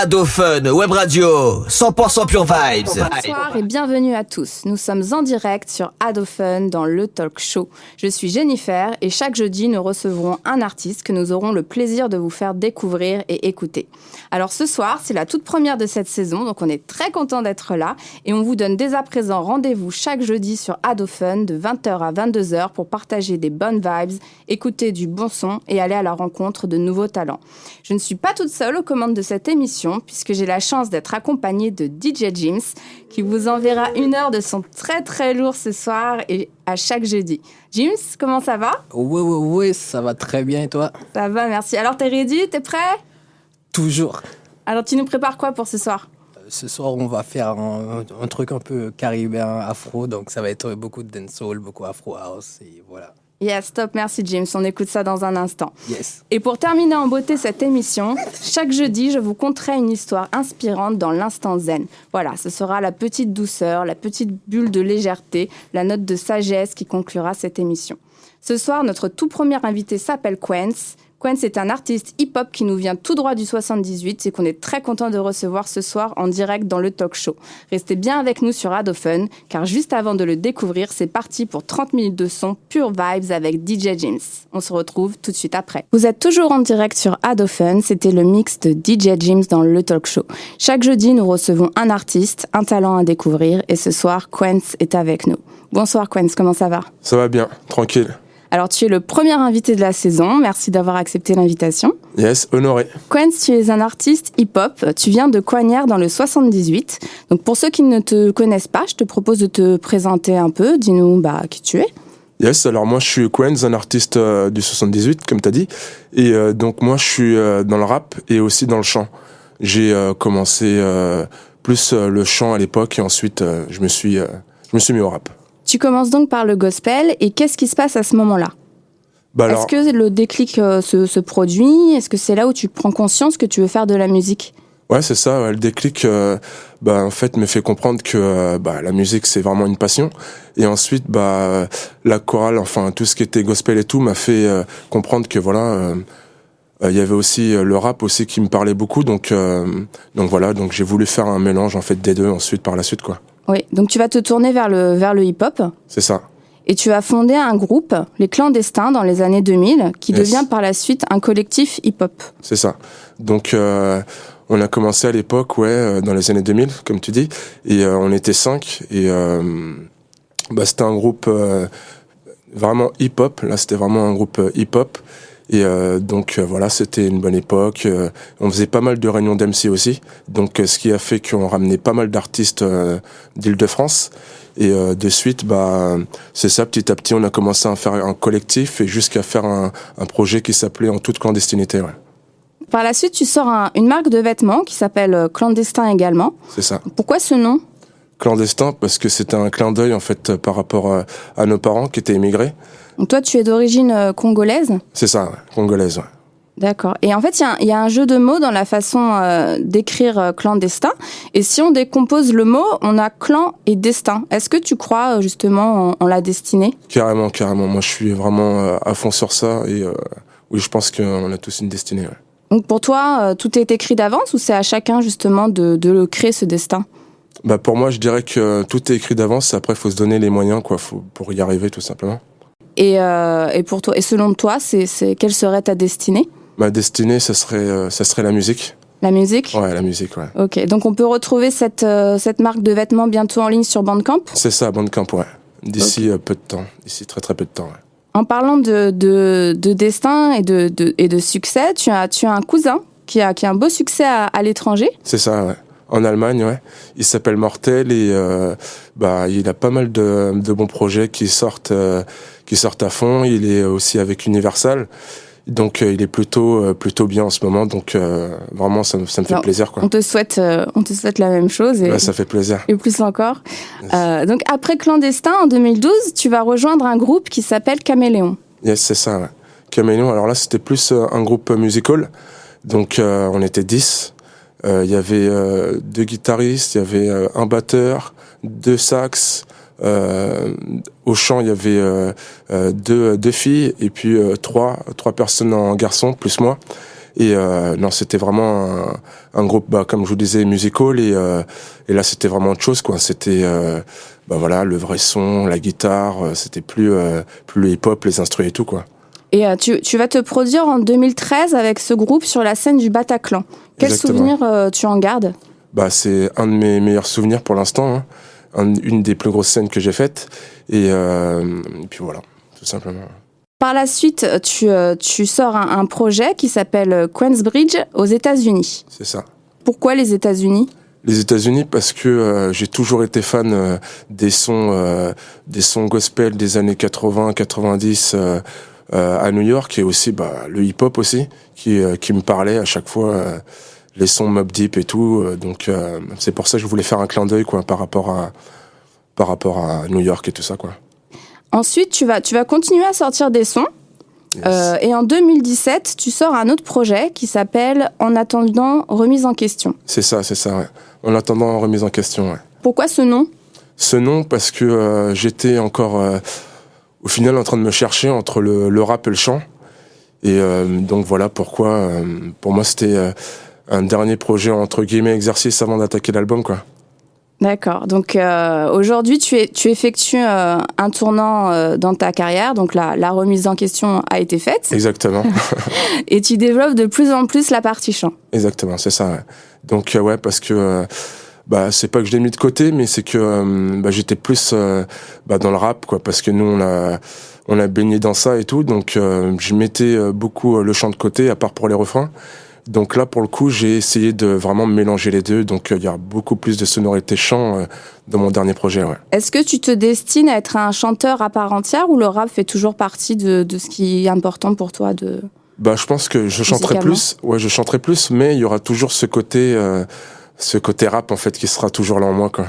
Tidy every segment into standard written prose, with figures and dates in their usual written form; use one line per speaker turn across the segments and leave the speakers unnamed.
Ado Fun, Web Radio, 100% Pure Vibes.
Bonsoir et bienvenue à tous. Nous sommes en direct sur Ado Fun dans le talk show. Je suis Jennifer et chaque jeudi nous recevrons un artiste que nous aurons le plaisir de vous faire découvrir et écouter. Alors ce soir, c'est la toute première de cette saison, donc on est très content d'être là et on vous donne dès à présent rendez-vous chaque jeudi sur Ado Fun de 20h à 22h pour partager des bonnes vibes, écouter du bon son et aller à la rencontre de nouveaux talents. Je ne suis pas toute seule aux commandes de cette émission puisque j'ai la chance d'être accompagnée de DJ James qui vous enverra 1 heure de son très très lourd ce soir et à chaque jeudi. James, comment ça va?
Oui, ça va très bien et toi?
Ça va, merci. Alors t'es ready? T'es prêt?
Toujours.
Alors tu nous prépares quoi pour ce soir?
Ce soir, on va faire un truc un peu caribéen, afro, donc ça va être beaucoup de dancehall, beaucoup afro house et voilà.
Yes, stop, merci James, on écoute ça dans un instant.
Yes.
Et pour terminer en beauté cette émission, chaque jeudi, je vous conterai une histoire inspirante dans l'instant zen. Voilà, ce sera la petite douceur, la petite bulle de légèreté, la note de sagesse qui conclura cette émission. Ce soir, notre tout premier invité s'appelle Quence. Quence est un artiste hip-hop qui nous vient tout droit du 78 et qu'on est très content de recevoir ce soir en direct dans le talk show. Restez bien avec nous sur Ado Fun, car juste avant de le découvrir, c'est parti pour 30 minutes de son pure vibes avec DJ James. On se retrouve tout de suite après. Vous êtes toujours en direct sur Ado Fun, c'était le mix de DJ James dans le talk show. Chaque jeudi, nous recevons un artiste, un talent à découvrir et ce soir, Quence est avec nous. Bonsoir Quence, comment ça va?
Ça va bien, tranquille.
Alors, tu es le premier invité de la saison. Merci d'avoir accepté l'invitation.
Yes, honoré.
Quence, tu es un artiste hip-hop. Tu viens de Coignères dans le 78. Donc, pour ceux qui ne te connaissent pas, je te propose de te présenter un peu. Dis-nous qui tu es.
Yes, alors moi je suis Quence, un artiste du 78, comme tu as dit. Et donc moi je suis dans le rap et aussi dans le chant. J'ai commencé plus le chant à l'époque et ensuite je me suis mis au rap.
Tu commences donc par le gospel, et qu'est-ce qui se passe à ce moment-là? Est-ce que le déclic se produit? Est-ce que c'est là où tu prends conscience que tu veux faire de la musique?
Ouais, c'est ça, le déclic en fait me fait comprendre que la musique c'est vraiment une passion. Et ensuite la chorale, enfin tout ce qui était gospel et tout m'a fait comprendre que voilà, il y avait aussi le rap aussi qui me parlait beaucoup, donc voilà, donc j'ai voulu faire un mélange en fait des deux ensuite par la suite quoi.
Oui, donc tu vas te tourner vers le hip-hop.
C'est ça.
Et tu as fondé un groupe, Les Clandestins, dans les années 2000, qui devient par la suite un collectif hip-hop.
C'est ça. Donc on a commencé à l'époque, dans les années 2000, comme tu dis, et on était 5, et c'était un groupe vraiment hip-hop. Là, c'était vraiment un groupe hip-hop. Et donc voilà, c'était une bonne époque. On faisait pas mal de réunions d'MC aussi, donc ce qui a fait qu'on ramenait pas mal d'artistes d'Île-de-France. Et de suite, c'est ça, petit à petit, on a commencé à faire un collectif et jusqu'à faire un projet qui s'appelait En toute clandestinité. Ouais.
Par la suite, tu sors une marque de vêtements qui s'appelle Clandestin également.
C'est ça.
Pourquoi ce nom?
Clandestin, parce que c'était un clin d'œil en fait par rapport à nos parents qui étaient émigrés.
Donc toi, tu es d'origine congolaise?
C'est ça, congolaise, ouais.
D'accord. Et en fait, il y a un jeu de mots dans la façon d'écrire clandestin. Et si on décompose le mot, on a clan et destin. Est-ce que tu crois justement en la destinée?
Carrément. Moi, je suis vraiment à fond sur ça. Et oui, je pense qu'on a tous une destinée. Ouais.
Donc pour toi, tout est écrit d'avance ou c'est à chacun justement de le créer ce destin?
Pour moi, je dirais que tout est écrit d'avance. Après, il faut se donner les moyens pour y arriver, tout simplement.
Et pour toi, et selon toi, quelle serait ta destinée?
Ma destinée, ça serait la musique.
La musique?
Ouais, la musique, ouais.
Ok, donc on peut retrouver cette marque de vêtements bientôt en ligne sur Bandcamp?
C'est ça, Bandcamp, ouais. D'ici peu de temps, d'ici très très peu de temps, ouais.
En parlant de destin et de succès, tu as un cousin qui a un beau succès à l'étranger?
C'est ça, ouais. En Allemagne, ouais. Il s'appelle Mortel et il a pas mal de bons projets qui sortent à fond. Il est aussi avec Universal. Donc il est plutôt bien en ce moment, donc vraiment ça me fait plaisir quoi.
On te souhaite la même chose et
ça fait plaisir.
Et plus encore. Yes. Donc après Clandestin en 2012, tu vas rejoindre un groupe qui s'appelle Caméléon.
Yes, c'est ça. Ouais. Caméléon. Alors là c'était plus un groupe musical, donc on était 10. Il y avait 2 guitaristes, il y avait un batteur, 2 sax. Au chant, il y avait deux filles et puis trois personnes en garçon plus moi. Et non, c'était vraiment un groupe, comme je vous disais, musical. Et là, c'était vraiment autre chose, quoi. C'était voilà, le vrai son, la guitare. C'était plus le hip-hop, les instruments et tout, quoi.
Et tu vas te produire en 2013 avec ce groupe sur la scène du Bataclan. Quel
Exactement.
souvenir tu en gardes?
C'est un de mes meilleurs souvenirs pour l'instant, hein. Une des plus grosses scènes que j'ai faites. Et puis voilà, tout simplement.
Par la suite, tu sors un projet qui s'appelle Queensbridge aux États-Unis.
C'est ça.
Pourquoi les États-Unis?
Les États-Unis parce que j'ai toujours été fan des sons gospel des années 80, 90 à New York, et aussi le hip-hop aussi qui me parlait à chaque fois, les sons Mobb Deep et tout. Donc c'est pour ça que je voulais faire un clin d'œil, quoi, par rapport à New York et tout ça, quoi.
Ensuite, tu vas continuer à sortir des sons.
Yes.
Et en 2017, tu sors un autre projet qui s'appelle En attendant remise en question.
C'est ça, ouais. En attendant remise en question, ouais.
Pourquoi ce nom?
Ce nom parce que j'étais encore au final en train de me chercher entre le rap et le chant. Et donc voilà pourquoi pour moi c'était un dernier projet entre guillemets exercice avant d'attaquer l'album, quoi.
D'accord. Donc aujourd'hui, tu effectues un tournant dans ta carrière. Donc la remise en question a été faite.
Exactement.
Et tu développes de plus en plus la partie chant.
Exactement, c'est ça, ouais. Donc ouais, parce que c'est pas que je l'ai mis de côté, mais c'est que j'étais plus dans le rap, quoi, parce que nous on a baigné dans ça et tout. Donc je mettais beaucoup le chant de côté, à part pour les refrains. Donc là, pour le coup, j'ai essayé de vraiment mélanger les deux. Donc il y a beaucoup plus de sonorités chant dans mon dernier projet, ouais.
Est-ce que tu te destines à être un chanteur à part entière, ou le rap fait toujours partie de ce qui est important pour toi
Je pense que je chanterai plus. Ouais, je chanterai plus, mais il y aura toujours ce côté rap, en fait, qui sera toujours là en moi, quoi.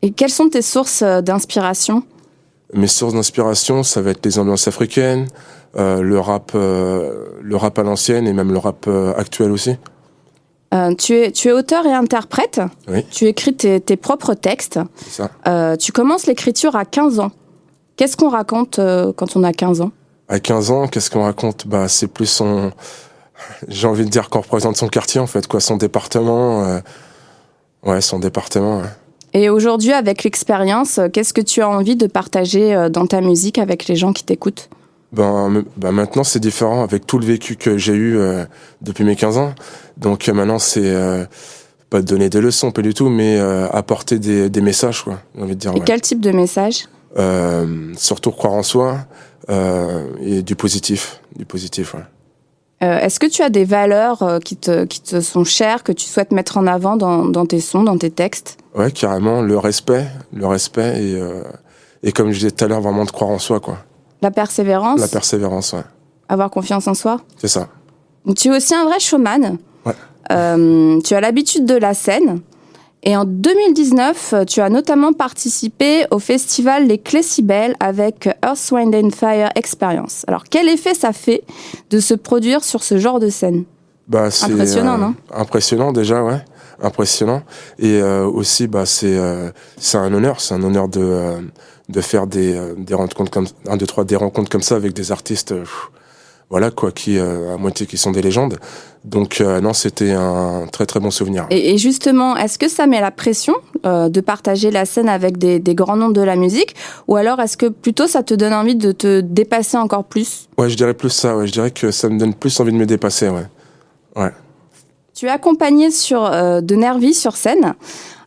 Et quelles sont tes sources d'inspiration?
Mes sources d'inspiration, ça va être les ambiances africaines, le rap à l'ancienne, et même le rap actuel aussi.
Tu es auteur et interprète.
Oui.
Tu écris tes propres textes.
C'est ça.
Tu commences l'écriture à 15 ans. Qu'est-ce qu'on raconte quand on a 15 ans?
À 15 ans, qu'est-ce qu'on raconte? C'est plus j'ai envie de dire qu'on représente son quartier, en fait, quoi, son département. Son département, ouais.
Et aujourd'hui, avec l'expérience, qu'est-ce que tu as envie de partager dans ta musique avec les gens qui t'écoutent?
Maintenant, c'est différent avec tout le vécu que j'ai eu depuis mes 15 ans. Donc maintenant, c'est pas de donner des leçons, pas du tout, mais apporter des messages, quoi, j'ai envie de dire.
Et quel type de message?
Surtout croire en soi et du positif, ouais.
Est-ce que tu as des valeurs qui te sont chères, que tu souhaites mettre en avant dans tes sons, dans tes textes?
Ouais, carrément, le respect et comme je disais tout à l'heure, vraiment de croire en soi, quoi.
La persévérance?
La persévérance, ouais.
Avoir confiance en soi?
C'est ça.
Donc, tu es aussi un vrai showman.
Ouais.
Tu as l'habitude de la scène. Et en 2019, tu as notamment participé au festival Les Clés si Belles avec Earth, Wind and Fire Experience. Alors, quel effet ça fait de se produire sur ce genre de scène?
C'est
impressionnant, non?
Impressionnant déjà, ouais. Impressionnant. Et aussi, c'est un honneur. C'est un honneur de faire des rencontres comme des rencontres comme ça avec des artistes, voilà, quoi, qui à moitié qui sont des légendes. Donc non, c'était un très très bon souvenir.
Et justement, est-ce que ça met la pression de partager la scène avec des grands noms de la musique, ou alors est-ce que plutôt ça te donne envie de te dépasser encore plus?
Ouais, je dirais plus ça. Ouais, je dirais que ça me donne plus envie de me dépasser. Ouais. Ouais.
Tu es accompagné de Nervi sur scène.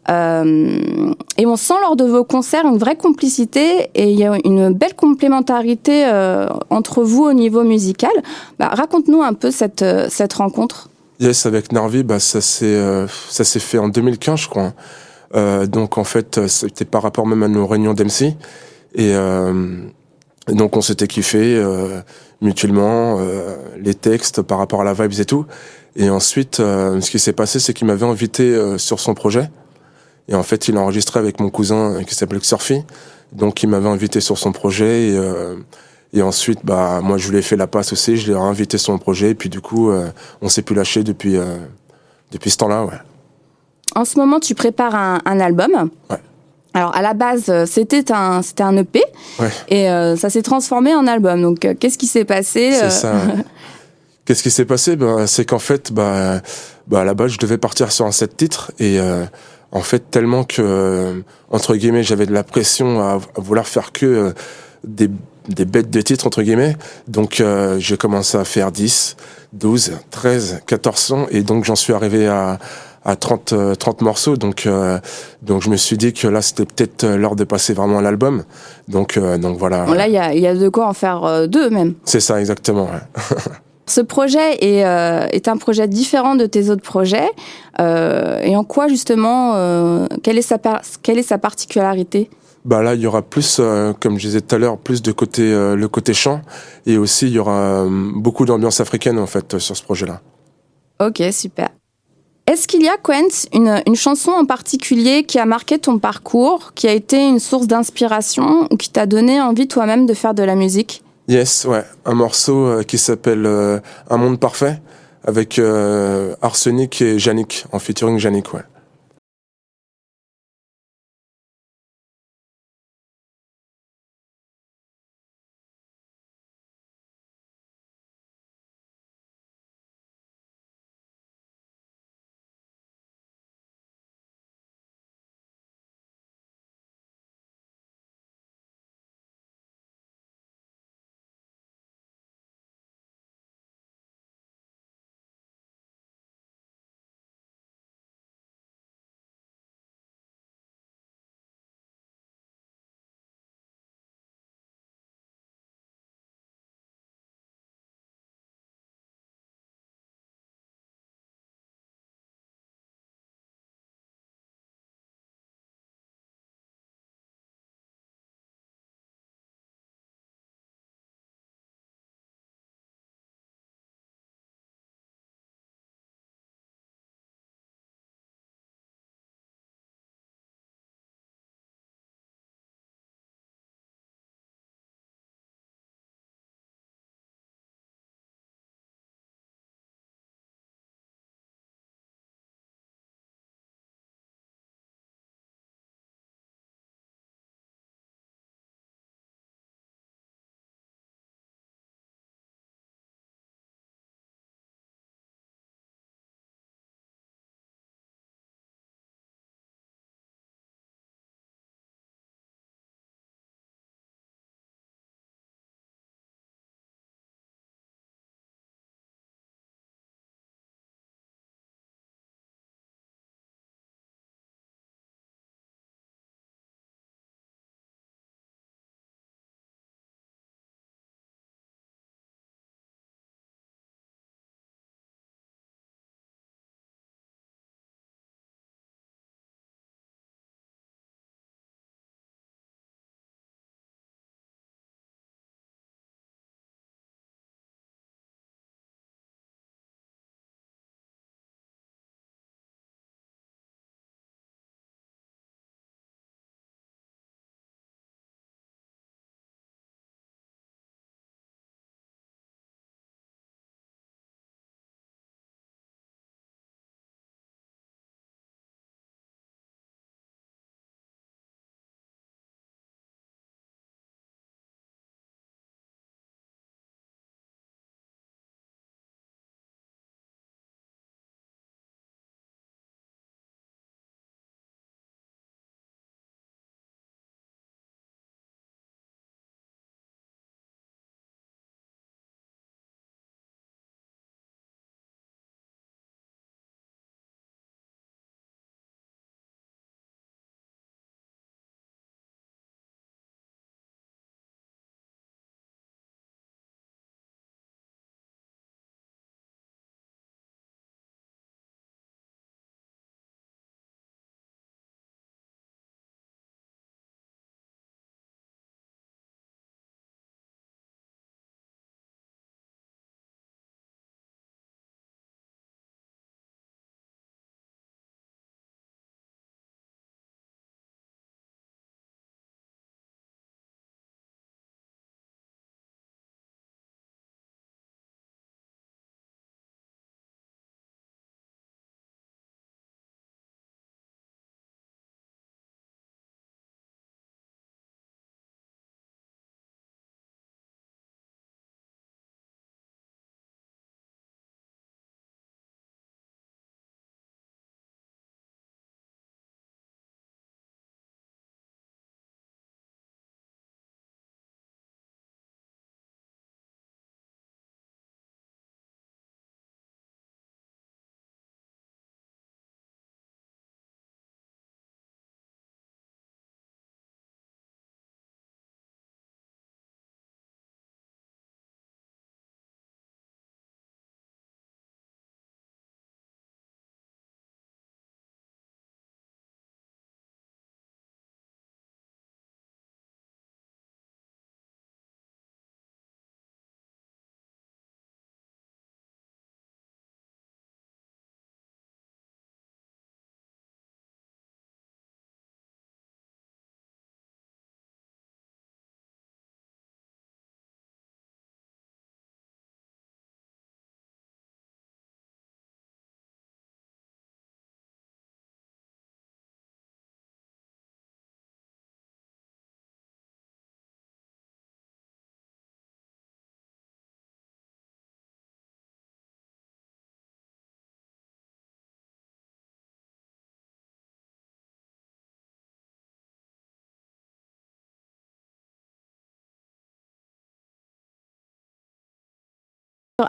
Et on sent lors de vos concerts une vraie complicité, et il y a une belle complémentarité entre vous au niveau musical. Raconte-nous un peu cette rencontre.
Yes, avec Nervi, ça s'est fait en 2015, je crois. Donc en fait, c'était par rapport même à nos réunions d'MC. Et donc on s'était kiffé mutuellement, les textes par rapport à la vibes et tout. Et ensuite, ce qui s'est passé, c'est qu'il m'avait invité sur son projet. Et en fait, il a enregistré avec mon cousin qui s'appelle Xurfi. Donc, il m'avait invité sur son projet. Et ensuite, moi, je lui ai fait la passe aussi. Je l'ai invité sur mon projet. Et puis, du coup, on s'est plus lâché depuis ce temps-là, ouais.
En ce moment, tu prépares un album.
Ouais.
Alors, à la base, c'était un EP.
Ouais.
Et ça s'est transformé en album. Donc, qu'est-ce qui s'est passé?
C'est ça, ouais. Qu'est-ce qui s'est passé? C'est qu'en fait, à la base, je devais partir sur un 7 titres et en fait, tellement que, entre guillemets, j'avais de la pression à vouloir faire que des bêtes de titres, entre guillemets. Donc, j'ai commencé à faire 10, 12, 13, 14 sons et donc j'en suis arrivé à 30 morceaux. Donc, je me suis dit que là, c'était peut-être l'heure de passer vraiment à l'album. Donc voilà.
Bon, là, il y a de quoi en faire deux même.
C'est ça, exactement. Ouais.
Ce projet est un projet différent de tes autres projets. Et en quoi, justement, quelle est sa particularité?
Là, il y aura plus, comme je disais tout à l'heure, plus de côté, le côté chant. Et aussi, il y aura beaucoup d'ambiance africaine, en fait, sur ce projet-là.
Ok, super. Est-ce qu'il y a, Quenz, une chanson en particulier qui a marqué ton parcours, qui a été une source d'inspiration ou qui t'a donné envie toi-même de faire de la musique?
Yes, ouais. Un morceau qui s'appelle Un monde parfait, avec Arsenic et Yannick, en featuring Yannick, ouais.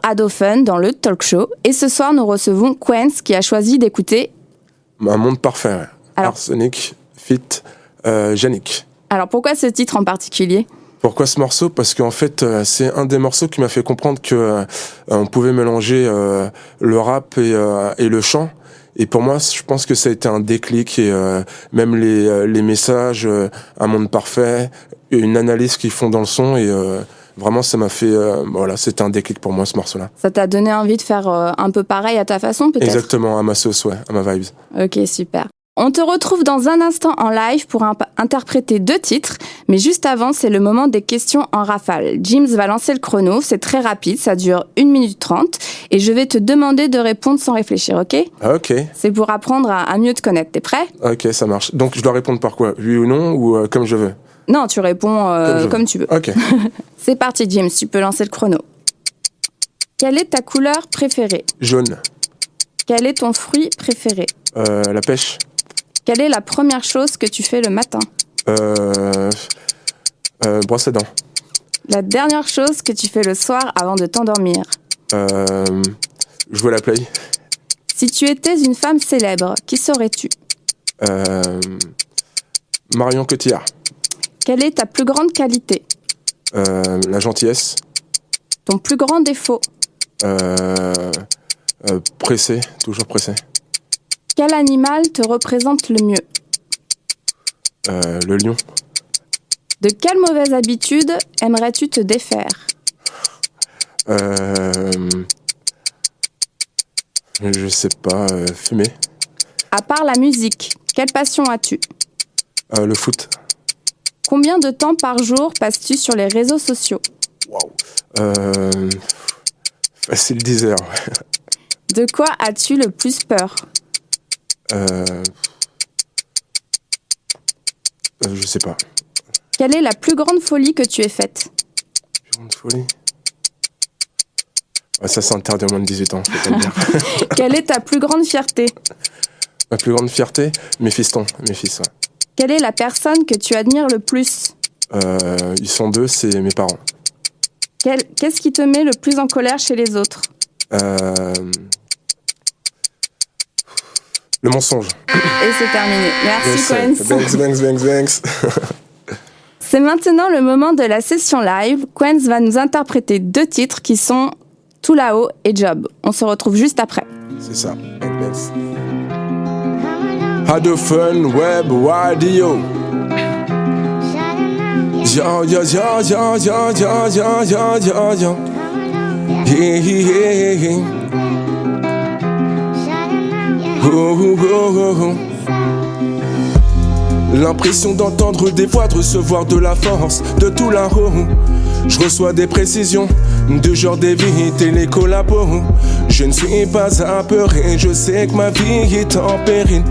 Ado Fun dans le talk show. Et ce soir, nous recevons Quenz qui a choisi d'écouter...
Un monde parfait, ouais.
Alors-
Arsenic, Fit, Yannick.
Alors pourquoi ce titre en particulier ?
Pourquoi ce morceau ? Parce qu'en fait, c'est un des morceaux qui m'a fait comprendre que on pouvait mélanger le rap et le chant. Et pour moi, je pense que ça a été un déclic. Et même les messages, un monde parfait, une analyse qu'ils font dans le son. Et vraiment, ça m'a fait... voilà, c'était un déclic pour moi, ce morceau-là.
Ça t'a donné envie de faire un peu pareil à ta façon, peut-être ?
Exactement, à ma sauce, ouais, à ma vibes.
Ok, super. On te retrouve dans un instant en live pour interpréter 2 titres, mais juste avant, c'est le moment des questions en rafale. James va lancer le chrono, c'est très rapide, ça dure 1 minute 30, et je vais te demander de répondre sans réfléchir, ok ?
Ok,
C'est pour apprendre à mieux te connaître, t'es prêt ?
ok, ça marche. Donc, je dois répondre par quoi ? Oui ou non, ou comme je veux ?
Non, tu réponds comme tu veux.
Ok.
C'est parti, James, tu peux lancer le chrono. Quelle est ta couleur préférée ?
Jaune.
Quel est ton fruit préféré ?
La pêche.
Quelle est la première chose que tu fais le matin ?
Brosse à dents.
La dernière chose que tu fais le soir avant de t'endormir ?
Jouer à la play.
Si tu étais une femme célèbre, qui serais-tu ?
Marion Cotillard.
Quelle est ta plus grande qualité ?
La gentillesse.
Ton plus grand défaut ?
Pressé, toujours pressé.
Quel animal te représente le mieux ?
Le lion.
De quelle mauvaise habitude aimerais-tu te défaire ?
Je sais pas, fumer.
À part la musique, quelle passion as-tu ?
Le foot.
Combien de temps par jour passes-tu sur les réseaux sociaux ?
Facile 10 heures.
De quoi as-tu le plus peur ?
Je sais pas.
Quelle est la plus grande folie que tu aies faite ?
Plus grande folie. Ça, c'est interdit à moins de 18 ans, faut pas le dire.
Quelle est ta plus grande fierté ?
Ma plus grande fierté, mes fistons, mes fils, ouais.
Quelle est la personne que tu admires le plus ?
Ils sont 2, c'est mes parents.
Qu'est-ce qui te met le plus en colère chez les autres ?
Le mensonge.
Et c'est terminé. Merci, Quenz.
Banks.
C'est maintenant le moment de la session live. Quenz va nous interpréter 2 titres qui sont Tout là-haut et Job. On se retrouve juste après.
C'est ça. Banks. Ado Fun Web Radio. Yo, yo, yo, yo, yo, yo, yo, yo, yo, yo. Yeah, yeah, yeah. Oh, oh, oh, oh. L'impression d'entendre des voix, de recevoir de la force, de tout là-haut. Je reçois des précisions, de genre d'éviter les collabos. Je ne suis pas apeuré, je sais que ma vie est en péril.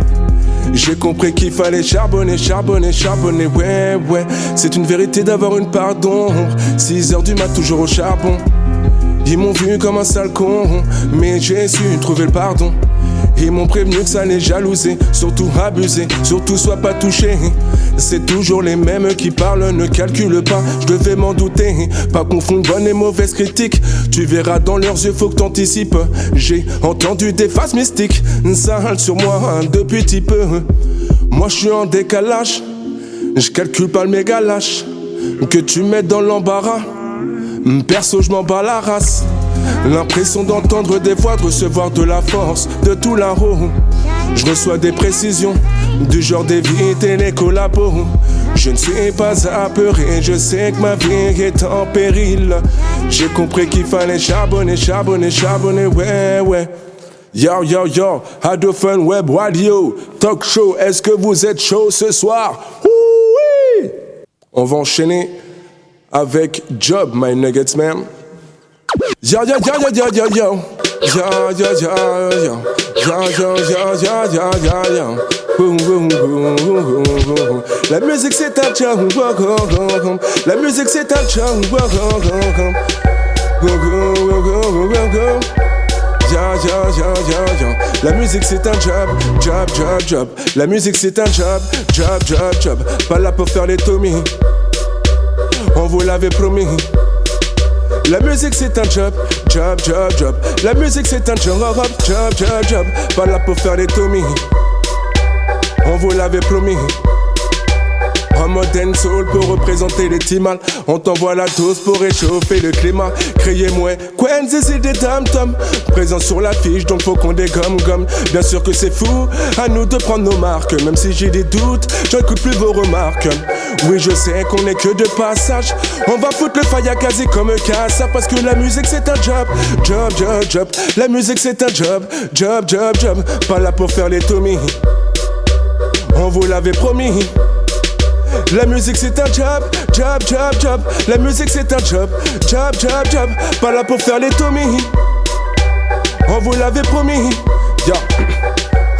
J'ai compris qu'il fallait charbonner, ouais. C'est une vérité d'avoir une part d'ombre. 6 heures du mat, toujours au charbon. Ils m'ont vu comme un sale con, mais j'ai su trouver le pardon. Ils m'ont prévenu que ça allait jalouser, surtout abuser, surtout sois pas touché. C'est toujours les mêmes qui parlent, ne calculent pas, je devais m'en douter. Pas confondre bonne et mauvaise critique, tu verras dans leurs yeux, faut que t'anticipes. J'ai entendu des faces mystiques, sales sur moi depuis petit peu. Moi je suis en décalage, je calcule pas le méga lâche. Que tu mets dans l'embarras, perso je m'en bats la race. L'impression d'entendre des voix, de recevoir de la force, de tout là-haut. Je reçois des précisions, du genre d'éviter les collabos. Je ne suis pas apeuré, je sais que ma vie est en péril. J'ai compris qu'il fallait charbonner, ouais. Yo, yo, yo, Ado Fun Web Radio, talk show, est-ce que vous êtes chaud ce soir? Oui! On va enchaîner avec Job, my nuggets man. Yo, yo, yo, yo, yo, yo, yo. Yo, yo, yo, yo. Yo, yo, yo, yo, yo, yo, yo. Boom, boom, boom, boom, boom. La musique c'est un job. La musique c'est un job. Yo, yo, yo, yo, yo. La musique c'est un job. La musique c'est un job. Pas là pour faire les Tommy. On vous l'avait promis. La musique c'est un job, job, job, job. La musique c'est un job, job, job, job. Pas là pour faire des Tommy, on vous l'avait promis. En mode dancehall pour représenter les timals. On t'envoie la dose pour réchauffer le climat. Criez-moi, Quenz c'est des tam-tam. Présent sur l'affiche, donc faut qu'on dégomme. Bien sûr que c'est fou, à nous de prendre nos marques. Même si j'ai des doutes, j'écoute plus vos remarques. Oui, je sais qu'on est que de passage. On va foutre le fayakazi comme un casseur. Parce que la musique c'est un job, job, job, job. La musique c'est un job, job, job, job. Pas là pour faire les Tommy, on vous l'avait promis. La musique c'est un job, job, job, job. La musique c'est un job, job, job, job. Pas là pour faire les Tommy, on vous l'avait promis. Yo.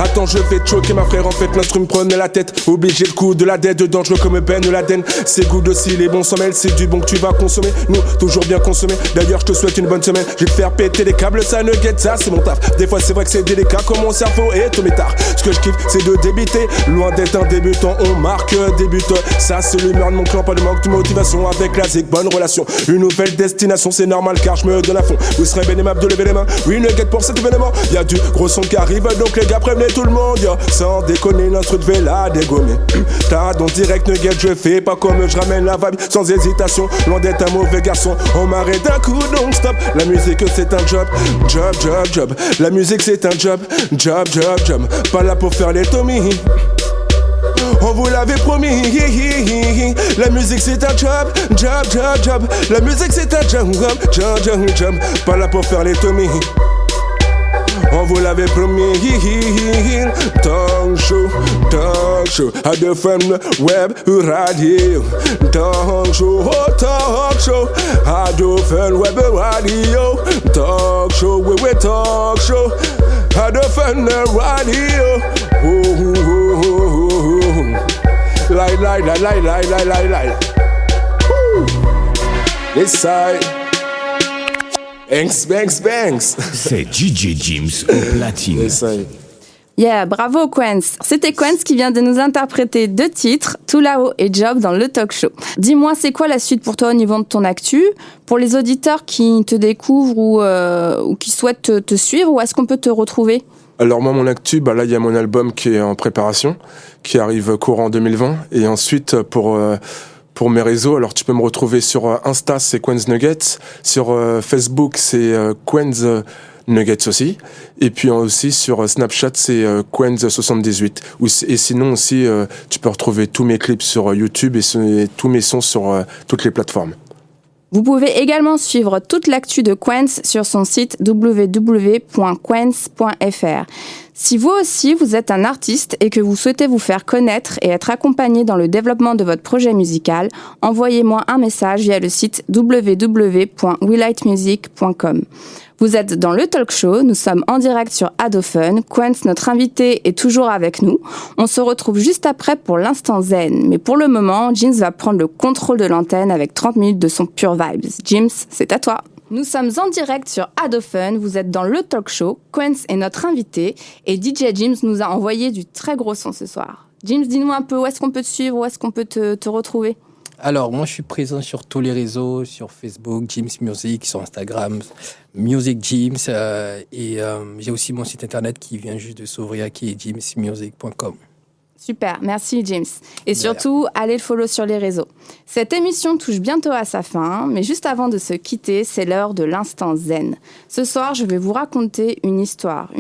Attends, je vais te choquer, ma frère, en fait, l'instru me prenait la tête. Obligé le coup de la dette, dangereux comme Ben Laden. C'est good aussi, les bons semelles, c'est du bon que tu vas consommer. Nous, toujours bien consommé. D'ailleurs, je te souhaite une bonne semaine. Je vais te faire péter les câbles, ça ne guette, ça, c'est mon taf. Des fois, c'est vrai que c'est délicat, comme mon cerveau est au métard. Ce que je kiffe, c'est de débiter. Loin d'être un débutant, on marque débuteur. Ça, c'est l'humeur de mon clan, pas de manque de motivation. Avec la zig, bonne relation. Une nouvelle destination, c'est normal, car je me donne à fond. Vous serez bien aimable de lever les mains. Oui, ne guette pour cet événement. Y'a du gros son qui arrive, donc les gars, prévenez tout le monde, yo. Sans déconner, l'instru devait la dégommer. T'as donc direct nugget, je fais pas comme je ramène la vibe sans hésitation. Loin d'être un mauvais garçon, on m'arrête d'un coup, donc stop. La musique c'est un job, job, job, job. La musique c'est un job, job, job, job. Pas là pour faire les Tommy, on vous l'avait promis. La musique c'est un job, job, job, job. La musique c'est un job, job, job, job. Pas là pour faire les Tommy, on vous l'avait promis. Talk show, à de femme web radio. Talk show, à de femme web radio. Talk show, we talk show, à de femme radio. Lie. This side. Banks.
C'est DJ Jims au platine.
Yeah, bravo Quenz. C'était Quenz qui vient de nous interpréter 2 titres, Tout là-haut et Job dans le talk show. Dis-moi, c'est quoi la suite pour toi au niveau de ton actu? Pour les auditeurs qui te découvrent ou qui souhaitent te suivre, où est-ce qu'on peut te retrouver?
Alors moi, mon actu, là, il y a mon album qui est en préparation, qui arrive courant 2020. Et ensuite, pour mes réseaux, alors tu peux me retrouver sur Insta, c'est Quenz Nuggets. Sur Facebook, c'est Quenz Nuggets aussi. Et puis aussi sur Snapchat, c'est Quenz78. Et sinon aussi, tu peux retrouver tous mes clips sur YouTube et tous mes sons sur toutes les plateformes.
Vous pouvez également suivre toute l'actu de Quenz sur son site www.quenz.fr. Si vous aussi, vous êtes un artiste et que vous souhaitez vous faire connaître et être accompagné dans le développement de votre projet musical, envoyez-moi un message via le site www.welightmusic.com. Vous êtes dans le talk show, nous sommes en direct sur Adofun. Quenz, notre invité, est toujours avec nous. On se retrouve juste après pour l'instant zen. Mais pour le moment, Jims va prendre le contrôle de l'antenne avec 30 minutes de son pure vibes. Jims, c'est à toi. Nous sommes en direct sur Adofun, vous êtes dans le talk show. Quenz est notre invité et DJ Jims nous a envoyé du très gros son ce soir. Jims, dis-nous un peu où est-ce qu'on peut te suivre, où est-ce qu'on peut te retrouver?
Alors, moi, je suis présent sur tous les réseaux, sur Facebook, Jims Music, sur Instagram, Music Jims, et j'ai aussi mon site internet qui vient juste de s'ouvrir, qui est jimsmusic.com.
Super, merci James. Et surtout, allez le follow sur les réseaux. Cette émission touche bientôt à sa fin, mais juste avant de se quitter, c'est l'heure de l'instant zen. Ce soir, je vais vous raconter une histoire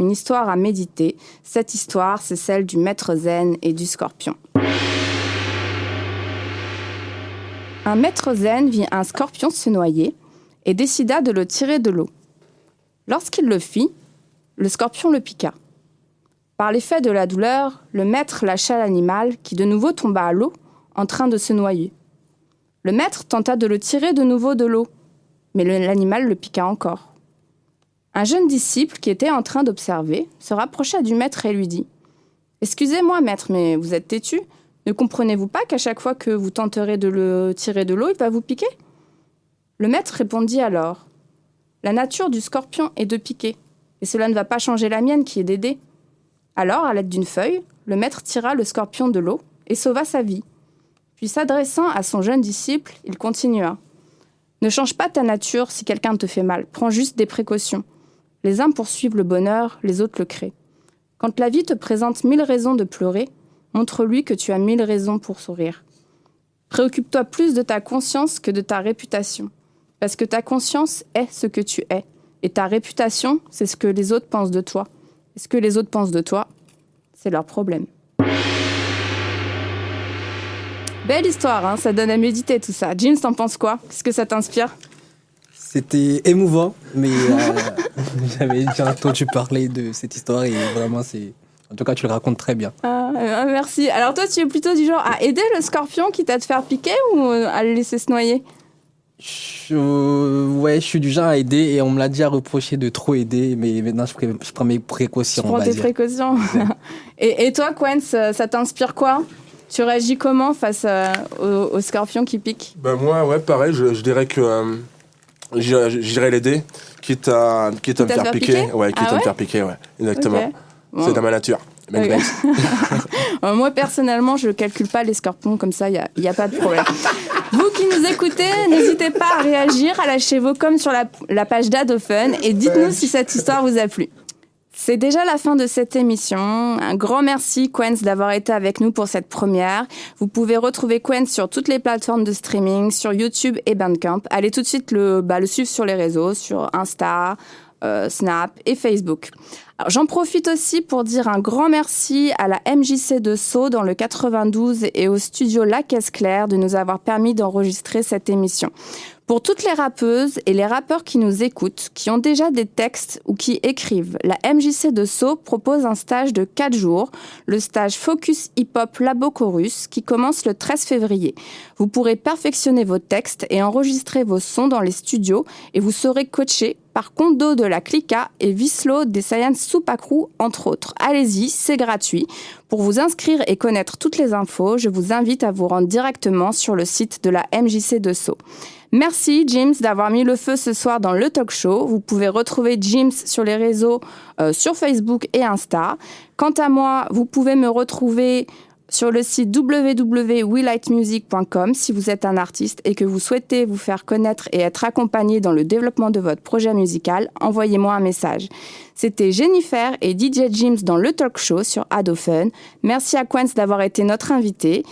à méditer. Cette histoire, c'est celle du maître zen et du scorpion. Un maître zen vit un scorpion se noyer et décida de le tirer de l'eau. Lorsqu'il le fit, le scorpion le piqua. Par l'effet de la douleur, le maître lâcha l'animal qui de nouveau tomba à l'eau en train de se noyer. Le maître tenta de le tirer de nouveau de l'eau, mais l'animal le piqua encore. Un jeune disciple qui était en train d'observer se rapprocha du maître et lui dit « Excusez-moi maître, mais vous êtes têtu ? Ne comprenez-vous pas qu'à chaque fois que vous tenterez de le tirer de l'eau, il va vous piquer ?» Le maître répondit alors « La nature du scorpion est de piquer, et cela ne va pas changer la mienne qui est d'aider. » Alors, à l'aide d'une feuille, le maître tira le scorpion de l'eau et sauva sa vie. Puis s'adressant à son jeune disciple, il continua. « Ne change pas ta nature si quelqu'un te fait mal. Prends juste des précautions. Les uns poursuivent le bonheur, les autres le créent. Quand la vie te présente 1000 raisons de pleurer, montre-lui que tu as 1000 raisons pour sourire. Préoccupe-toi plus de ta conscience que de ta réputation. Parce que ta conscience est ce que tu es. Et ta réputation, c'est ce que les autres pensent de toi. Et ce que les autres pensent de toi, c'est leur problème. Belle histoire, hein, ça donne à méditer tout ça. James, t'en penses quoi? Qu'est-ce que ça t'inspire?
C'était émouvant, mais j'avais déjà entendu parler de cette histoire et vraiment, en tout cas, tu le racontes très bien.
Merci. Alors toi, tu es plutôt du genre à aider le scorpion quitte à te faire piquer ou à le laisser se noyer?
Je suis du genre à aider et on me l'a déjà reproché de trop aider, mais maintenant, je prends mes précautions.
Tu prends tes précautions. Et toi, Quenz, ça t'inspire quoi? Tu réagis comment face au scorpion qui pique?
Moi, ouais, pareil, je dirais que j'irais l'aider, quitte à me faire piquer. Ouais, quitte à me faire piquer, ouais, exactement. Okay. Bon. C'est dans ma nature. Okay.
Moi, personnellement, je ne calcule pas les scorpions comme ça, il n'y a pas de problème. Vous qui nous écoutez, n'hésitez pas à réagir, à lâcher vos coms sur la page d'Adophone et dites-nous si cette histoire vous a plu. C'est déjà la fin de cette émission. Un grand merci, Quenz, d'avoir été avec nous pour cette première. Vous pouvez retrouver Quenz sur toutes les plateformes de streaming, sur YouTube et Bandcamp. Allez tout de suite le suivre sur les réseaux, sur Insta, Snap et Facebook. Alors, j'en profite aussi pour dire un grand merci à la MJC de Sceaux dans le 92 et au studio La Caisse Claire de nous avoir permis d'enregistrer cette émission. Pour toutes les rappeuses et les rappeurs qui nous écoutent, qui ont déjà des textes ou qui écrivent, la MJC de Sceaux propose un stage de 4 jours, le stage Focus Hip Hop Labo Chorus, qui commence le 13 février. Vous pourrez perfectionner vos textes et enregistrer vos sons dans les studios et vous serez coaché par Kondo de la Clica et Vislo des Science Soupacrou, entre autres. Allez-y, c'est gratuit. Pour vous inscrire et connaître toutes les infos, je vous invite à vous rendre directement sur le site de la MJC de Sceaux. Merci, James, d'avoir mis le feu ce soir dans le talk show. Vous pouvez retrouver James sur les réseaux, sur Facebook et Insta. Quant à moi, vous pouvez me retrouver sur le site www.welightmusic.com si vous êtes un artiste et que vous souhaitez vous faire connaître et être accompagné dans le développement de votre projet musical, envoyez-moi un message. C'était Jennifer et DJ James dans le talk show sur Adophone. Merci à Quenz d'avoir été notre invité.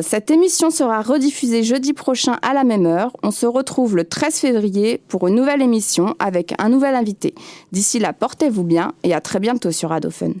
Cette émission sera rediffusée jeudi prochain à la même heure. On se retrouve le 13 février pour une nouvelle émission avec un nouvel invité. D'ici là, portez-vous bien et à très bientôt sur Adophone.